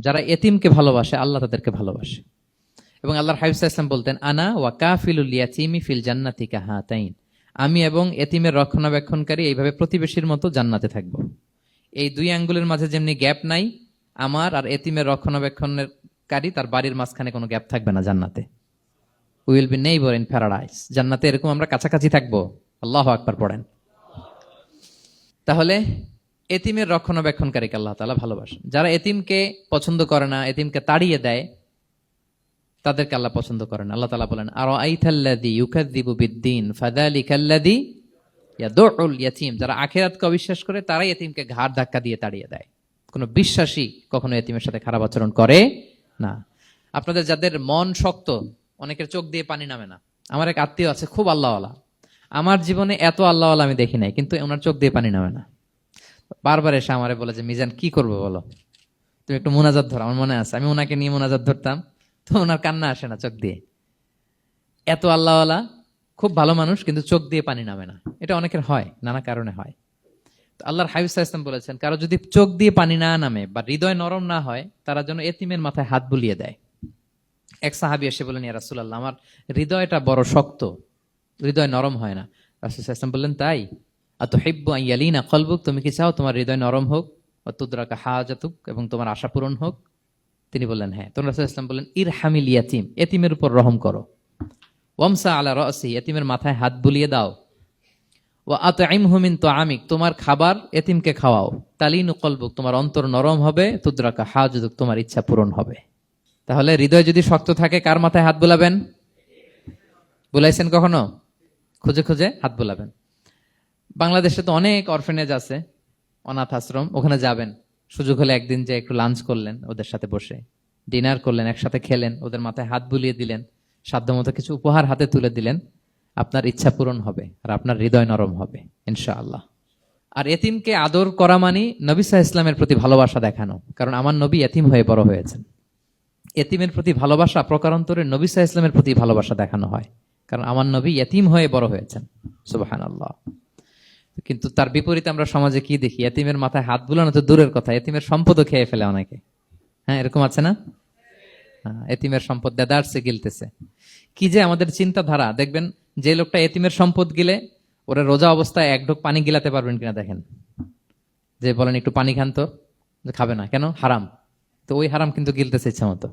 যারা এতিমকে ভালোবাসে আল্লাহ তাদেরকে ভালোবাসে। এবং আল্লাহর হাবিব সাল্লাল্লাহু আলাইহি ওয়াসাল্লাম বলতেন, আনা ওয়া কাফিলুল ইয়াতীমি ফিল জান্নাতি কাহাতাইন, আমি এবং এতিমের রক্ষণাবেক্ষণকারী এইভাবে প্রতিবেশীর মতো জান্নাতে থাকব। এই দুই আঙ্গুলের মাঝে যেমনি গ্যাপ নাই, আমার আর এতিমের রক্ষণাবেক্ষণকারী তার বাড়ির মাঝখানে কোনো গ্যাপ থাকবে না জান্নাতে। We will be neighbour in paradise. জান্নাতে এরকম আমরা কাছাকাছি থাকবো। আল্লাহু আকবার পড়েন। তাহলে এতিমের রক্ষণাবেক্ষণকারীকে আল্লাহ তাআলা ভালোবাসেন। যারা এতিমকে পছন্দ করে না, এতিমকে তাড়িয়ে দেয়, তাদেরকে আল্লাহ পছন্দ করেন। আল্লাহ তাআলা বলেন, আরাআইতাল্লাযী ইউকাযযিবু বিদ্দীন ফাযালিকাল্লাযী ইয়াদুউল ইয়াতীম। যারা আখিরাতকে অবিশ্বাস করে তারাই এতিমকে ঘাড় ধাক্কা দিয়ে তাড়িয়ে দেয়। কোনো বিশ্বাসী কখনো এতিমের সাথে খারাপ আচরণ করে না। আপনাদের যাদের মন শক্ত, অনেকের চোখ দিয়ে পানি নামে না। আমার এক আত্মীয় আছে, খুব আল্লাহওয়ালা। আমার জীবনে এত আল্লাহওয়ালা আমি দেখি নাই, কিন্তু ওনার চোখ দিয়ে পানি নামে না। বারবার এসে আমারে বলে যে, মিজান কি করবো বলো, তুমি একটু মোনাজাত ধরো। আমার মনে আছে আমি ওনাকে নিয়ে মোনাজাত ধরতাম, তো ওনার কান্না আসে না চোখ দিয়ে। এত আল্লাহওয়ালা, খুব ভালো মানুষ, কিন্তু চোখ দিয়ে পানি নামে না। এটা অনেকের হয়, নানা কারণে হয়। তো আল্লাহর হাবিব সাল্লাল্লাহু আলাইহি ওয়াসাল্লাম বলেছেন, কারো যদি চোখ দিয়ে পানি না নামে বা হৃদয় নরম না হয়, তারা যেন এতিমের মাথায় হাত বুলিয়ে দেয়। এক সাহাবী এসে বলেন, ইয়া রাসূলুল্লাহ, আমার হৃদয়টা বড় শক্ত, হৃদয় নরম হয় না। রাসূল সাল্লাল্লাহু আলাইহি ওয়াসাল্লাম বললেন, তাই? আতুহিব্বু আন ইয়ালিনা কলবুক, তুমি কি চাও তোমার হৃদয় নরম হোক, ওয়া তুদরাকা হাজাতুক, এবং তোমার আশা পূরণ হোক? তিনি বললেন, হ্যাঁ। তখন রাসূল সাল্লাল্লাহু আলাইহি ওয়াসাল্লাম বললেন, ইরহামিল ইয়াতীম, এতিমের উপর রহম করো। ওয়ামসা আলা রাসি, এতিমের মাথায় হাত বুলিয়ে দাও। ওয়া আতইমহু মিন তুআমিক, তোমার খাবার এতিমকে খাওয়াও। তালিনু কলবুক, তোমার অন্তর নরম হবে। তুদরাকা হাজাতুক, তোমার ইচ্ছা পূরণ হবে। তাহলে হৃদয় যদি শক্ত থাকে, কার মাথায় হাত বুলাবেন? বুলাইছেন কখনো? খুঁজে খুঁজে হাত বুলাবেন। বাংলাদেশে তো অনেক অরফেনেজ আছে, অনাথ আশ্রম, ওখানে যাবেন। সুযোগ হলে একদিন যে একটু লাঞ্চ করলেন ওদের সাথে বসে, ডিনার করলেন, একসাথে খেলেন, ওদের মাথায় হাত বুলিয়ে দিলেন, সাধ্যমতো কিছু উপহার হাতে তুলে দিলেন, আপনার ইচ্ছা পূরণ হবে আর আপনার হৃদয় নরম হবে ইনশাআল্লাহ। আর এতিমকে আদর করা মানে নবী সাল্লাল্লাহু আলাইহি ওয়াসাল্লামের প্রতি ভালোবাসা দেখানো। কারণ আমার নবী এতিম হয়ে বড় হয়েছেন। এতিমের প্রতি ভালোবাসা প্রকারান্তরে নবী সাল্লাল্লাহু আলাইহি ওয়াসাল্লামের প্রতি ভালোবাসা দেখানো হয়, কারণ আমার নবী এতিম হয়ে বড় হয়েছেন। সুবহানাল্লাহ। কিন্তু তার বিপরীতে আমরা সমাজে কি দেখি? এতিমের মাথায় হাত বুলানো তো দূরের কথা, এতিমের সম্পদও খেয়ে ফেলে অনেকে। হ্যাঁ, এরকম আছে না? এতিমের সম্পদ দেদারসে গিলতেছে। কি যে আমাদের চিন্তাধারা! দেখবেন যে লোকটা এতিমের সম্পদ গিলে, ওরা রোজা অবস্থায় এক ঢোক পানি গিলাতে পারবেন কিনা দেখেন। যে বলেন একটু পানি খান তো, খাবে না কেন? হারাম। তো ওই হারাম কিন্তু গিলতেছে ইচ্ছা মতো।